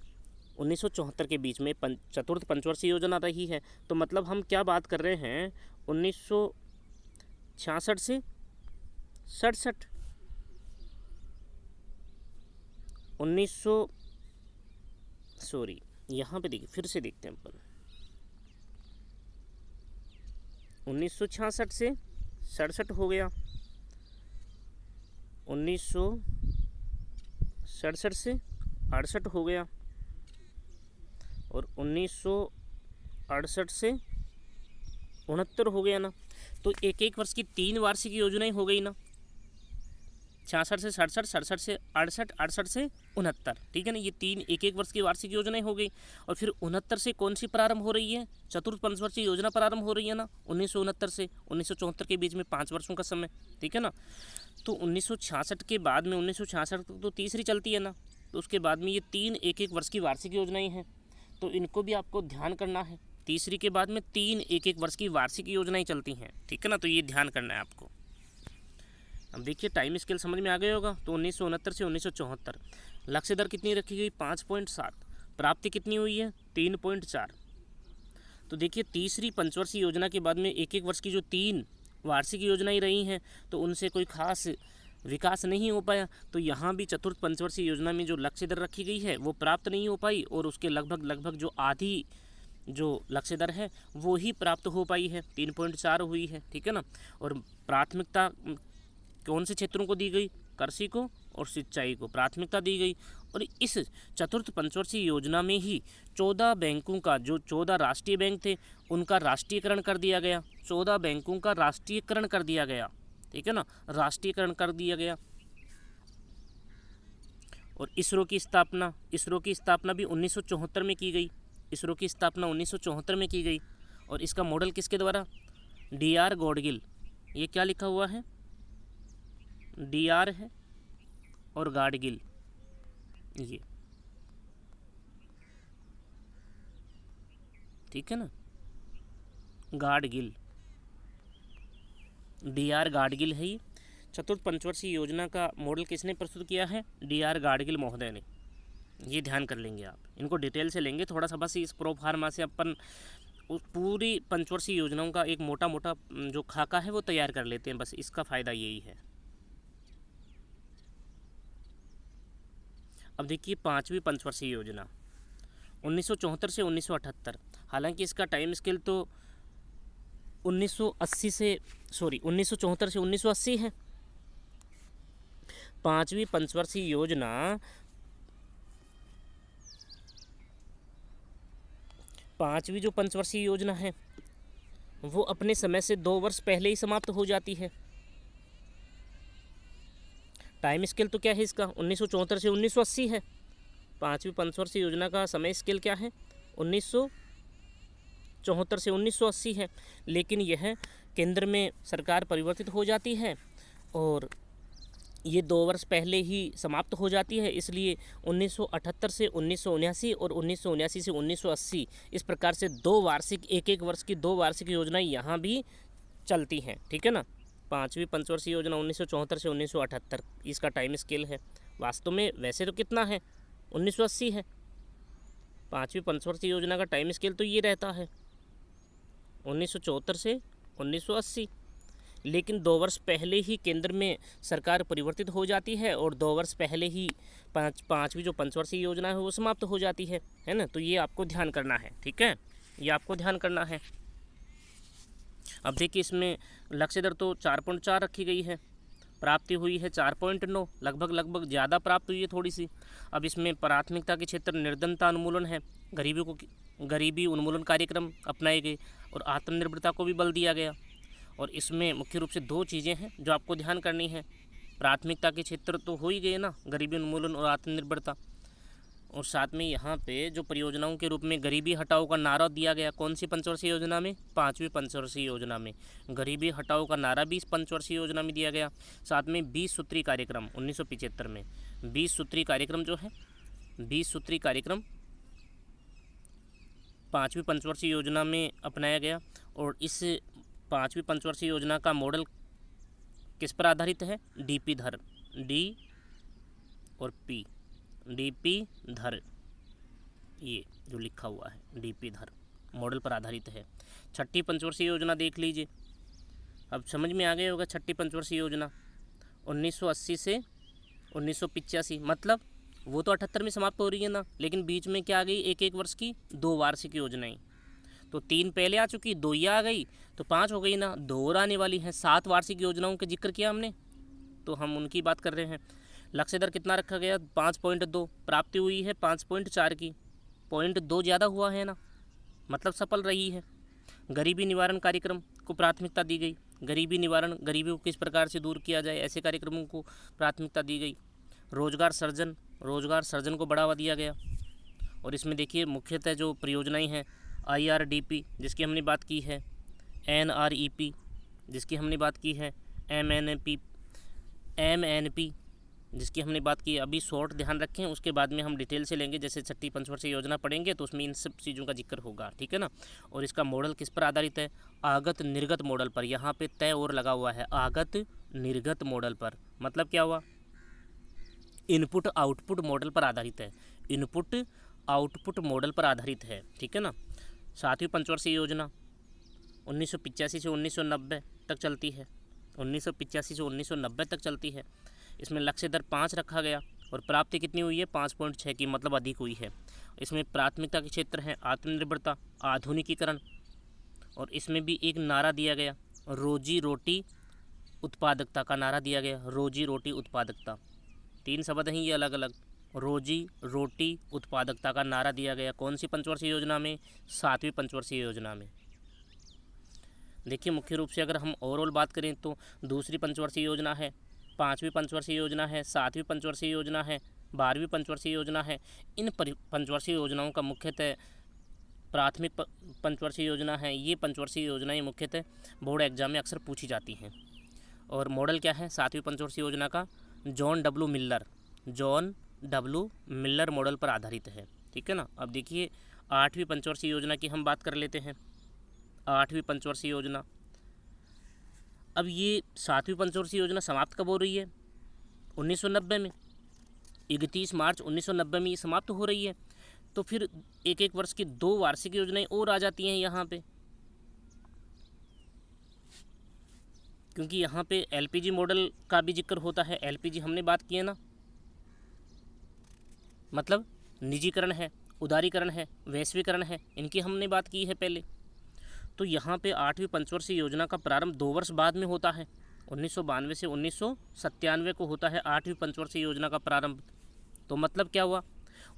1974 के बीच में चतुर्थ पंचवर्षीय योजना रही है। तो मतलब हम क्या बात कर रहे हैं, 1966 से 67, यहाँ पे देखिए, फिर से देखते हैं अपन, 1966 से 67 हो गया, 1967 से 68 हो गया, और 1968 से 69 हो गया ना। तो एक वर्ष की 3 वार्षिक योजनाएं हो गई ना, 66 से 67, 67 से 68, 68 से 69। ठीक है ना, ये 3 एक वर्ष की वार्षिक योजनाएं हो गई। और फिर 69 से कौन सी प्रारंभ हो रही है, चतुर्थ पंचवर्षीय योजना प्रारंभ हो रही है ना, 1969 से 1974 के बीच में 5 वर्षों का समय। ठीक है ना, तो 1966 के बाद में 1966 तो तीसरी चलती है ना, तो उसके बाद में ये 3 एक वर्ष की वार्षिक योजनाएं हैं। तो इनको भी आपको ध्यान करना है। तीसरी के बाद में 3 एक वर्ष की वार्षिक योजनाएं चलती हैं। ठीक है ना, तो ये ध्यान करना है आपको। अब देखिए टाइम स्केल समझ में आ गया होगा। तो 1969 से 1974 लक्ष्य दर कितनी रखी गई, 5.7, प्राप्ति कितनी हुई है, 3.4। तो देखिए तीसरी पंचवर्षीय योजना के बाद में एक वर्ष की जो 3 वार्षिक योजनाएं रही हैं, तो उनसे कोई खास विकास नहीं हो पाया। तो यहाँ भी चतुर्थ पंचवर्षीय योजना में जो लक्ष्य दर रखी गई है वो प्राप्त नहीं हो पाई, और उसके लगभग जो आधी जो लक्ष्य दर है वो ही प्राप्त हो पाई है, 3.4 हुई है। ठीक है ना, और प्राथमिकता कौन से क्षेत्रों को दी गई, कृषि को और सिंचाई को प्राथमिकता दी गई। और इस चतुर्थ पंचवर्षीय योजना में ही 14 बैंकों का, जो 14 राष्ट्रीय बैंक थे उनका राष्ट्रीयकरण कर दिया गया, 14 बैंकों का राष्ट्रीयकरण कर दिया गया। ठीक है ना, राष्ट्रीयकरण कर दिया गया। और इसरो की स्थापना भी 1974 में की गई, इसरो की स्थापना 1974 में की गई। और इसका मॉडल किसके द्वारा, DR गॉडगिल। ये क्या लिखा हुआ है, DR है और गाडगिल, ये ठीक है ना, गाडगिल, DR गाडगिल है ये। चतुर्थ पंचवर्षीय योजना का मॉडल किसने प्रस्तुत किया है, DR गाडगिल महोदय ने। ये ध्यान कर लेंगे आप, इनको डिटेल से लेंगे थोड़ा सा, बस इस प्रोफार्मा से अपन उस पूरी पंचवर्षीय योजनाओं का एक मोटा जो खाका है वो तैयार कर लेते हैं, बस इसका फ़ायदा यही है। अब देखिए 5वीं पंचवर्षीय योजना 1974 से 1978, हालांकि इसका टाइम स्केल तो 1974 से 1980 है। 5वीं पंचवर्षीय योजना पाँचवीं जो पंचवर्षीय योजना है वो अपने समय से 2 वर्ष पहले ही समाप्त हो जाती है। टाइम स्केल तो क्या है इसका, 1974 से 1980 है। पाँचवीं पंचवर्षीय योजना का समय स्केल क्या है, 1974 से 1980 है। लेकिन यह केंद्र में सरकार परिवर्तित हो जाती है और ये 2 वर्ष पहले ही समाप्त हो जाती है, इसलिए 1978 से 1979 और 1979 से 1980 इस प्रकार से 2 वार्षिक, एक वर्ष की 2 वार्षिक योजनाएं यहाँ भी चलती हैं। ठीक है ना। पाँचवीं पंचवर्षीय योजना 1974 से 1978 इसका टाइम स्केल है। वास्तव में वैसे तो कितना है, 1980 है। पाँचवीं पंचवर्षीय योजना का टाइम स्केल तो ये रहता है 1974 से 1980, लेकिन 2 वर्ष पहले ही केंद्र में सरकार परिवर्तित हो जाती है और 2 वर्ष पहले ही पाँचवीं जो पंचवर्षीय योजना है वो समाप्त हो जाती है ना। तो ये आपको ध्यान करना है। ठीक है, ये आपको ध्यान करना है। अब देखिए इसमें लक्ष्य दर तो 4.4 रखी गई है, प्राप्ति हुई है 4.9, लगभग ज़्यादा प्राप्त हुई है थोड़ी सी। अब इसमें प्राथमिकता के क्षेत्र निर्धनता उन्मूलन है, गरीबी उन्मूलन कार्यक्रम अपनाए गए और आत्मनिर्भरता को भी बल दिया गया। और इसमें मुख्य रूप से 2 चीज़ें हैं जो आपको ध्यान करनी है। प्राथमिकता के क्षेत्र तो हो ही गए ना, गरीबी उन्मूलन और आत्मनिर्भरता, और साथ में यहाँ पे जो परियोजनाओं के रूप में गरीबी हटाओ का नारा दिया गया, कौन सी पंचवर्षीय योजना में, पाँचवीं पंचवर्षीय योजना में गरीबी हटाओ का नारा भी इस पंचवर्षीय योजना में दिया गया। साथ में 20 सूत्री कार्यक्रम 1975 में 20 सूत्री कार्यक्रम जो है, 20 सूत्री कार्यक्रम पाँचवीं पंचवर्षीय योजना में अपनाया गया। और इस पाँचवीं पंचवर्षीय योजना का मॉडल किस पर आधारित है, डीपी धर, डी और पी, डीपी धर, ये जो लिखा हुआ है डीपी धर मॉडल पर आधारित है। छठी पंचवर्षीय योजना देख लीजिए, अब समझ में आ गया होगा। छठी पंचवर्षीय योजना 1980 से 1985, मतलब वो तो 78 में समाप्त हो रही है ना, लेकिन बीच में क्या आ गई, एक वर्ष की 2 वार्षिक योजनाएं। तो 3 पहले आ चुकी, 2 ये आ गई, तो 5 हो गई ना, 2 और आने वाली हैं। 7 वार्षिक योजनाओं का जिक्र किया हमने, तो हम उनकी बात कर रहे हैं। लक्ष्य दर कितना रखा गया, 5.2, प्राप्ति हुई है 5.4 की, 0.2 ज़्यादा हुआ है ना, मतलब सफल रही है। गरीबी निवारण कार्यक्रम को प्राथमिकता दी गई, गरीबी निवारण, गरीबी को किस प्रकार से दूर किया जाए, ऐसे कार्यक्रमों को प्राथमिकता दी गई। रोजगार सर्जन को बढ़ावा दिया गया। और इसमें देखिए मुख्यतः जो परियोजनाएं हैं, IRDP जिसकी हमने बात की है, NREP जिसकी हमने बात की है, MNP जिसकी हमने बात की। अभी शॉर्ट ध्यान रखें, उसके बाद में हम डिटेल से लेंगे, जैसे छठी पंचवर्षीय योजना पढ़ेंगे तो उसमें इन सब चीज़ों का जिक्र होगा। ठीक है ना। और इसका मॉडल किस पर आधारित है, आगत निर्गत मॉडल पर। यहाँ पे तय और लगा हुआ है, आगत निर्गत मॉडल पर, मतलब क्या हुआ, इनपुट आउटपुट मॉडल पर आधारित है, इनपुट आउटपुट मॉडल पर आधारित है। ठीक है ना। सातवीं पंचवर्षीय योजना 1985 से 1990 तक चलती है, 1985 से 1990 तक चलती है। इसमें लक्ष्य दर 5 रखा गया और प्राप्ति कितनी हुई है, 5.6 की, मतलब अधिक हुई है। इसमें प्राथमिकता के क्षेत्र हैं आत्मनिर्भरता, आधुनिकीकरण, और इसमें भी एक नारा दिया गया, रोजी रोटी उत्पादकता का नारा दिया गया, रोजी रोटी उत्पादकता। 3 शब्द हैं ये अलग अलग, रोजी रोटी उत्पादकता का नारा दिया गया। कौन सी पंचवर्षीय योजना में, सातवीं पंचवर्षीय योजना में। देखिए मुख्य रूप से अगर हम ओवरऑल बात करें तो दूसरी पंचवर्षीय योजना है, पाँचवीं पंचवर्षीय योजना है, सातवीं पंचवर्षीय योजना है, 12वीं पंचवर्षीय योजना है। इन पंचवर्षीय योजनाओं का मुख्यतः प्राथमिक पंचवर्षीय योजना है। ये पंचवर्षीय योजनाएं मुख्यतः बोर्ड एग्जाम में अक्सर पूछी जाती हैं। और मॉडल क्या है सातवीं पंचवर्षीय योजना का, जॉन डब्ल्यू मिलर मॉडल पर आधारित है। ठीक है ना। अब देखिए 8वीं पंचवर्षीय योजना की हम बात कर लेते हैं। 8वीं पंचवर्षीय योजना, अब ये 7वीं पंचवर्षीय योजना समाप्त कब हो रही है, 1990 में, 31 मार्च 1990 में ये समाप्त हो रही है। तो फिर एक वर्ष की 2 वार्षिक योजनाएं और आ जाती हैं यहाँ पे, क्योंकि यहाँ पे LPG मॉडल का भी जिक्र होता है। LPG हमने बात की है ना, मतलब निजीकरण है, उदारीकरण है, वैश्वीकरण है, इनकी हमने बात की है पहले। तो यहाँ पे 8वीं पंचवर्षीय योजना का प्रारंभ 2 वर्ष बाद में होता है, 1992 से 1997 को होता है 8वीं पंचवर्षीय योजना का प्रारंभ। तो मतलब क्या हुआ,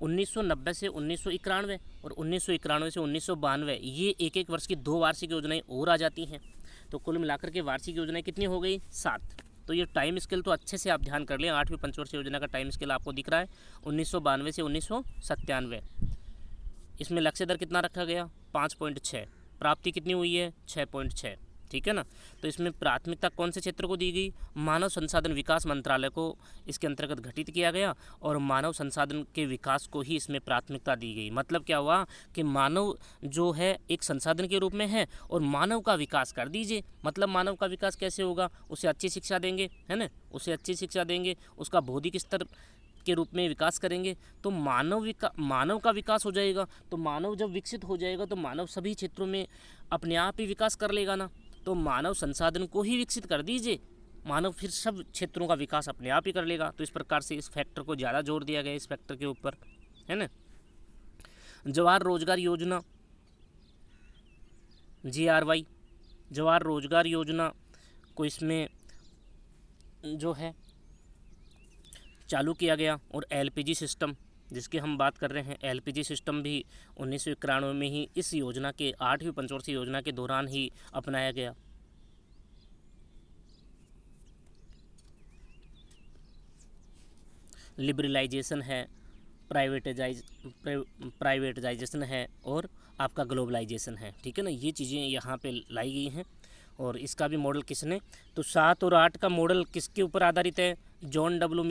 1990 से 1991 और 1991 से 1992 ये एक एक वर्ष की 2 वार्षिक योजनाएं और आ जाती हैं। तो कुल मिलाकर के वार्षिक योजनाएं कितनी हो गई? 7। तो ये टाइम स्केल तो अच्छे से आप ध्यान कर लें। 8वीं पंचवर्षीय योजना का टाइम स्केल आपको दिख रहा है 1992 से 1997। इसमें लक्ष्य दर कितना रखा गया? 5.6। प्राप्ति कितनी हुई है? 6.6। ठीक है ना। तो इसमें प्राथमिकता कौन से क्षेत्र को दी गई? मानव संसाधन विकास मंत्रालय को इसके अंतर्गत गठित किया गया और मानव संसाधन के विकास को ही इसमें प्राथमिकता दी गई। मतलब क्या हुआ कि मानव जो है एक संसाधन के रूप में है और मानव का विकास कर दीजिए। मतलब मानव का विकास कैसे होगा? उसे अच्छी शिक्षा देंगे, है ना, उसे अच्छी शिक्षा देंगे, उसका बौद्धिक स्तर के रूप में विकास करेंगे तो मानव का विकास हो जाएगा। तो मानव जब विकसित हो जाएगा तो मानव सभी क्षेत्रों में अपने आप ही विकास कर लेगा ना। तो मानव संसाधन को ही विकसित कर दीजिए, मानव फिर सब क्षेत्रों का विकास अपने आप ही कर लेगा। तो इस प्रकार से इस फैक्टर को ज़्यादा जोर दिया गया इस फैक्टर के ऊपर, है ना। जवाहर रोजगार योजना JRY, जवाहर रोजगार योजना को इसमें जो है चालू किया गया। और LPG सिस्टम जिसकी हम बात कर रहे हैं, LPG सिस्टम भी 1991 में ही इस योजना के 8वीं पंचवर्षीय योजना के दौरान ही अपनाया गया। लिबरलाइजेशन है, प्राइवेटाइजेशन है और आपका ग्लोबलाइजेशन है। ठीक है ना, ये चीज़ें यहाँ पे लाई गई हैं। और इसका भी मॉडल किसने? तो 7 और 8 का मॉडल किसके ऊपर आधारित है? जॉन डब्ल्यू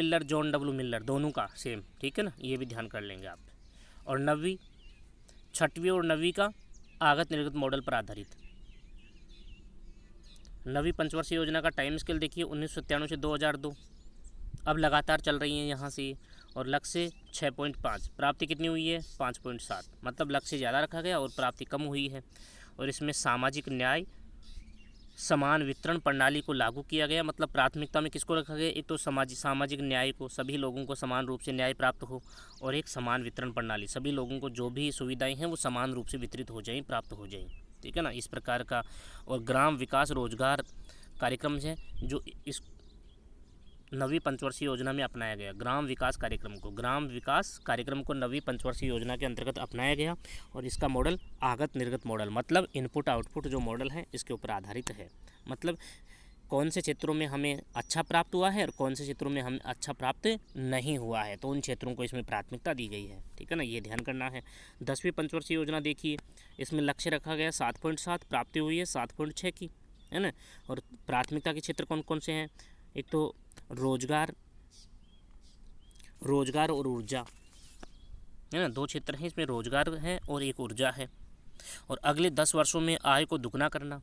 मिलर दोनों का सेम। ठीक है ना, ये भी ध्यान कर लेंगे आप। और 9वीं, 6वीं और 9वीं का आगत निर्गत मॉडल पर आधारित। 9वीं पंचवर्षीय योजना का टाइम स्केल देखिए 1997 से 2002। अब लगातार चल रही हैं यहाँ से। और लक्ष्य 6.5, प्राप्ति कितनी हुई है? 5.7। मतलब लक्ष्य ज़्यादा रखा गया और प्राप्ति कम हुई है। और इसमें सामाजिक न्याय समान वितरण प्रणाली को लागू किया गया। मतलब प्राथमिकता में किसको रखा गया? एक तो सामाजिक न्याय को, सभी लोगों को समान रूप से न्याय प्राप्त हो, और एक समान वितरण प्रणाली, सभी लोगों को जो भी सुविधाएं हैं वो समान रूप से वितरित हो जाएं, प्राप्त हो जाएं। ठीक है ना, इस प्रकार का। और ग्राम विकास रोजगार कार्यक्रम है जो इस 9वीं पंचवर्षीय योजना में अपनाया गया। ग्राम विकास कार्यक्रम को 9वीं पंचवर्षीय योजना के अंतर्गत अपनाया गया। और इसका मॉडल आगत निर्गत मॉडल, मतलब इनपुट आउटपुट जो मॉडल है इसके ऊपर आधारित है। मतलब कौन से क्षेत्रों में हमें अच्छा प्राप्त हुआ है और कौन से क्षेत्रों में हमें अच्छा प्राप्त नहीं हुआ है, तो उन क्षेत्रों को इसमें प्राथमिकता दी गई है। ठीक है ना, ये ध्यान करना है। 10वीं पंचवर्षीय योजना देखिए, इसमें लक्ष्य रखा गया 7.7, प्राप्ति हुई है 7.6 की, है ना। और प्राथमिकता के क्षेत्र कौन कौन से हैं? एक तो रोजगार और ऊर्जा, है ना, 2 क्षेत्र हैं इसमें, रोजगार है और एक ऊर्जा है। और अगले 10 वर्षों में आय को दुगना करना,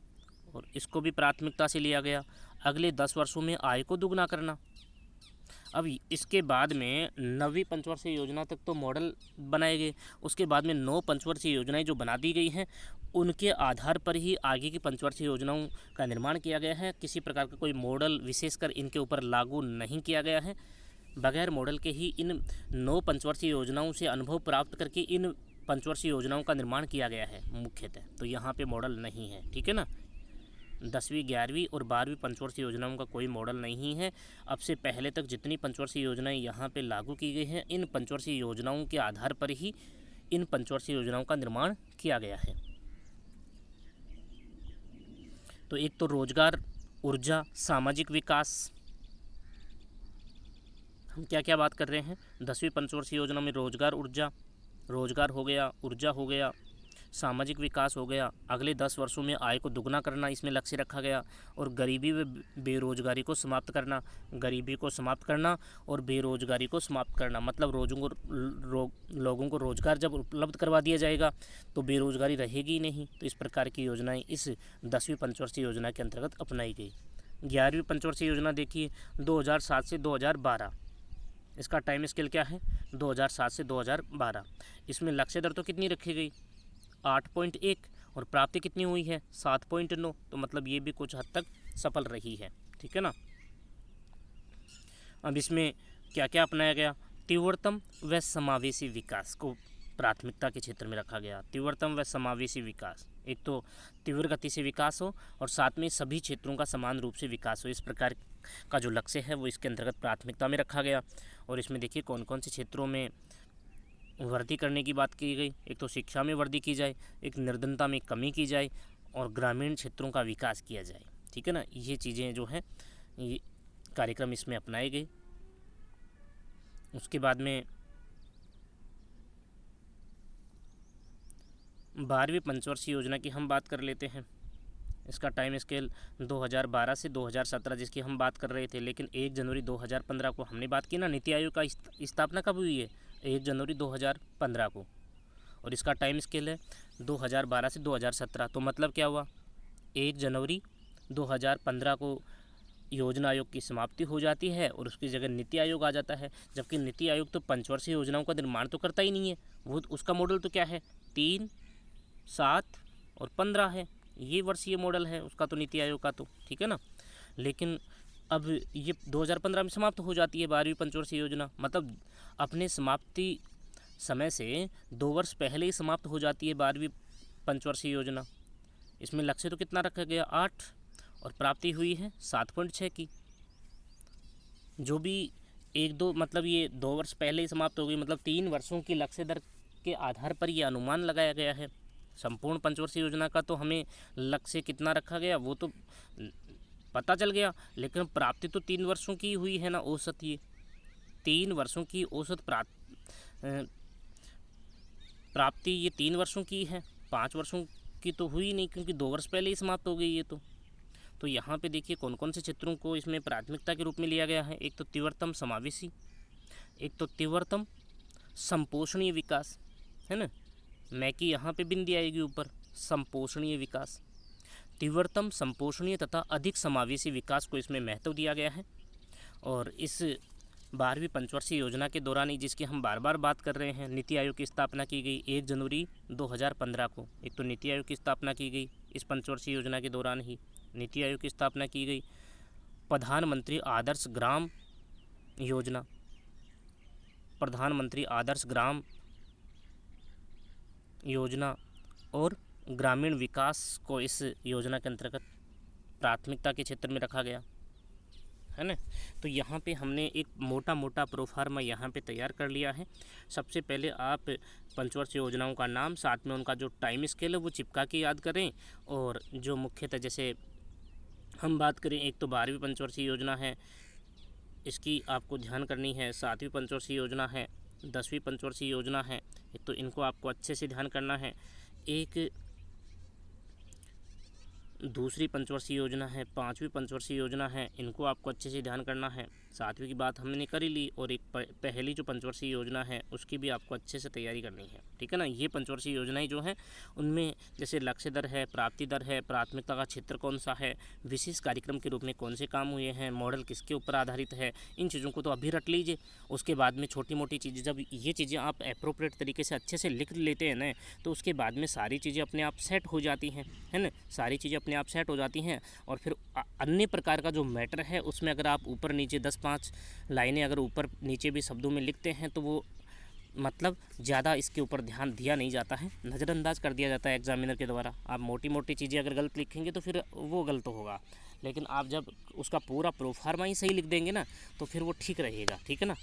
और इसको भी प्राथमिकता से लिया गया। अगले 10 वर्षों में आय को दुगना करना। अब इसके बाद में 9वीं पंचवर्षीय योजना तक तो मॉडल बनाए गए। उसके बाद में 9 पंचवर्षीय योजनाएं जो बना दी गई हैं उनके आधार पर ही आगे की पंचवर्षीय योजनाओं का निर्माण किया गया है। किसी प्रकार का कोई मॉडल विशेषकर इनके ऊपर लागू नहीं किया गया है। बगैर मॉडल के ही इन 9 पंचवर्षीय योजनाओं से अनुभव प्राप्त करके इन पंचवर्षीय योजनाओं का निर्माण किया गया है मुख्यतः। तो यहाँ पे मॉडल नहीं है। ठीक है ना, 10वीं, 11वीं और 12वीं पंचवर्षीय योजनाओं का कोई मॉडल नहीं है। अब से पहले तक जितनी पंचवर्षीय योजनाएं यहाँ पे लागू की गई हैं, इन पंचवर्षीय योजनाओं के आधार पर ही इन पंचवर्षीय योजनाओं का निर्माण किया गया है। तो एक तो रोजगार, ऊर्जा, सामाजिक विकास, हम क्या क्या बात कर रहे हैं? 10वीं पंचवर्षीय योजना में रोजगार हो गया, ऊर्जा हो गया, सामाजिक विकास हो गया। अगले 10 वर्षों में आय को दुगना करना इसमें लक्ष्य रखा गया। और गरीबी व बेरोजगारी को समाप्त करना, और बेरोजगारी को समाप्त करना। मतलब लोगों को रोजगार जब उपलब्ध करवा दिया जाएगा तो बेरोजगारी रहेगी नहीं। तो इस प्रकार की योजनाएं इस 10वीं पंचवर्षीय योजना के अंतर्गत अपनाई गई। 11वीं पंचवर्षीय योजना देखिए 2007 से 2012। इसका टाइम स्केल क्या है? 2007 से 2012। इसमें लक्ष्य दर तो कितनी रखी गई? 8.1, और प्राप्ति कितनी हुई है? 7.9। तो मतलब ये भी कुछ हद तक सफल रही है। ठीक है ना। अब इसमें क्या क्या अपनाया गया? तीव्रतम व समावेशी विकास को प्राथमिकता के क्षेत्र में रखा गया। तीव्रतम व समावेशी विकास, एक तो तीव्र गति से विकास हो और साथ में सभी क्षेत्रों का समान रूप से विकास हो, इस प्रकार का जो लक्ष्य है वो इसके अंतर्गत प्राथमिकता में रखा गया। और इसमें देखिए कौन कौन से क्षेत्रों में वृद्धि करने की बात की गई। एक तो शिक्षा में वृद्धि की जाए, एक निर्धनता में कमी की जाए और ग्रामीण क्षेत्रों का विकास किया जाए। ठीक है ना, ये चीज़ें जो हैं ये कार्यक्रम इसमें अपनाए गए। उसके बाद में 12वीं पंचवर्षीय योजना की हम बात कर लेते हैं। इसका टाइम स्केल 2012 से 2017 जिसकी हम बात कर रहे थे, लेकिन 1 जनवरी 2015 को हमने बात की ना, नीति आयोग का स्थापना कब हुई है? 1 जनवरी 2015 को। और इसका टाइम स्केल है 2012 से 2017। तो मतलब क्या हुआ, 1 जनवरी 2015 को योजना आयोग की समाप्ति हो जाती है और उसकी जगह नीति आयोग आ जाता है। जबकि नीति आयोग तो पंचवर्षीय योजनाओं का निर्माण तो करता ही नहीं है, वो उसका मॉडल तो क्या है, 3, 7 और 15 है। ये वर्षीय मॉडल है उसका तो, नीति आयोग का तो। ठीक है ना, लेकिन अब ये 2015 में समाप्त हो जाती है 12वीं पंचवर्षीय योजना। मतलब अपने समाप्ति समय से 2 वर्ष पहले ही समाप्त हो जाती है 12वीं पंचवर्षीय योजना। इसमें लक्ष्य तो कितना रखा गया, 8, और प्राप्ति हुई है 7.6 की। जो भी 1-2 मतलब ये 2 वर्ष पहले ही समाप्त हो गई, मतलब 3 वर्षों की लक्ष्य दर के आधार पर ये अनुमान लगाया गया है। संपूर्ण पंचवर्षीय योजना का तो हमें लक्ष्य कितना रखा गया वो तो पता चल गया, लेकिन प्राप्ति तो 3 वर्षों की हुई है ना, औसत ये 3 वर्षों की औसत प्राप्ति ये 3 वर्षों की है, 5 वर्षों की तो हुई नहीं, क्योंकि 2 वर्ष पहले ही समाप्त हो गई ये तो यहाँ पे देखिए कौन कौन से क्षेत्रों को इसमें प्राथमिकता के रूप में लिया गया है। एक तो तीव्रतम समावेशी, एक तो तीव्रतम संपोषणीय विकास, है ना, मैं कि यहाँ पे बिंदी आएगी ऊपर, संपोषणीय विकास, तीव्रतम संपोषणीय तथा अधिक समावेशी विकास को इसमें महत्व दिया गया है। और इस 12वीं पंचवर्षीय योजना के दौरान ही, जिसकी हम बार बार बात कर रहे हैं, नीति आयोग की स्थापना की गई 1 जनवरी 2015 को। एक तो नीति आयोग की स्थापना की गई इस पंचवर्षीय योजना के दौरान ही, नीति आयोग की स्थापना की गई। प्रधानमंत्री आदर्श ग्राम योजना, प्रधानमंत्री आदर्श ग्राम योजना और ग्रामीण विकास को इस योजना के अंतर्गत प्राथमिकता के क्षेत्र में रखा गया है ना। तो यहाँ पे हमने एक मोटा मोटा प्रोफार्मा यहाँ पे तैयार कर लिया है। सबसे पहले आप पंचवर्षीय योजनाओं का नाम, साथ में उनका जो टाइम स्केल है वो चिपका के याद करें। और जो मुख्यतः जैसे हम बात करें, एक तो 12वीं पंचवर्षीय योजना है, इसकी आपको ध्यान करनी है। 7वीं पंचवर्षीय योजना है, 10वीं पंचवर्षीय योजना है, एक तो इनको आपको अच्छे से ध्यान करना है। एक दूसरी पंचवर्षीय योजना है, 5वीं पंचवर्षीय योजना है, इनको आपको अच्छे से ध्यान करना है। 7वीं की बात हमने कर ही ली, और एक पहली जो पंचवर्षीय योजना है उसकी भी आपको अच्छे से तैयारी करनी है। ठीक है ना, ये पंचवर्षीय योजनाएं जो हैं उनमें जैसे लक्ष्य दर है, प्राप्ति दर है, प्राथमिकता का क्षेत्र कौन सा है, विशेष कार्यक्रम के रूप में कौन से काम हुए हैं, मॉडल किसके ऊपर आधारित है, इन चीज़ों को तो अभी रट लीजिए। उसके बाद में छोटी मोटी चीज़ें, जब ये चीज़ें आप अप्रोप्रिएट तरीके से अच्छे से लिख लेते हैं ना, तो उसके बाद में सारी चीज़ें अपने आप सेट हो जाती हैं, है ना, सारी चीज़ें अपने आप सेट हो जाती हैं। और फिर अन्य प्रकार का जो मैटर है उसमें अगर आप ऊपर नीचे 10-5 लाइनें अगर ऊपर नीचे भी शब्दों में लिखते हैं तो वो मतलब ज़्यादा इसके ऊपर ध्यान दिया नहीं जाता है, नज़रअंदाज कर दिया जाता है एग्जामिनर के द्वारा। आप मोटी मोटी चीज़ें अगर गलत लिखेंगे तो फिर वो गलत होगा, लेकिन आप जब उसका पूरा प्रोफार्मा ही सही लिख देंगे ना तो फिर वो ठीक रहेगा। ठीक है ना,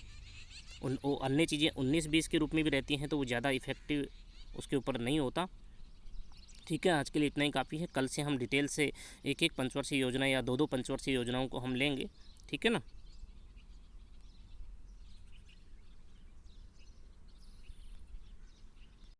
वो अन्य चीज़ें 19-20 के रूप में भी रहती हैं तो वो ज़्यादा इफेक्टिव उसके ऊपर नहीं होता। ठीक है, आज के लिए इतना ही काफ़ी है। कल से हम डिटेल से एक एक पंचवर्षीय योजना या 2-2 पंचवर्षीय योजनाओं को हम लेंगे। ठीक है ना।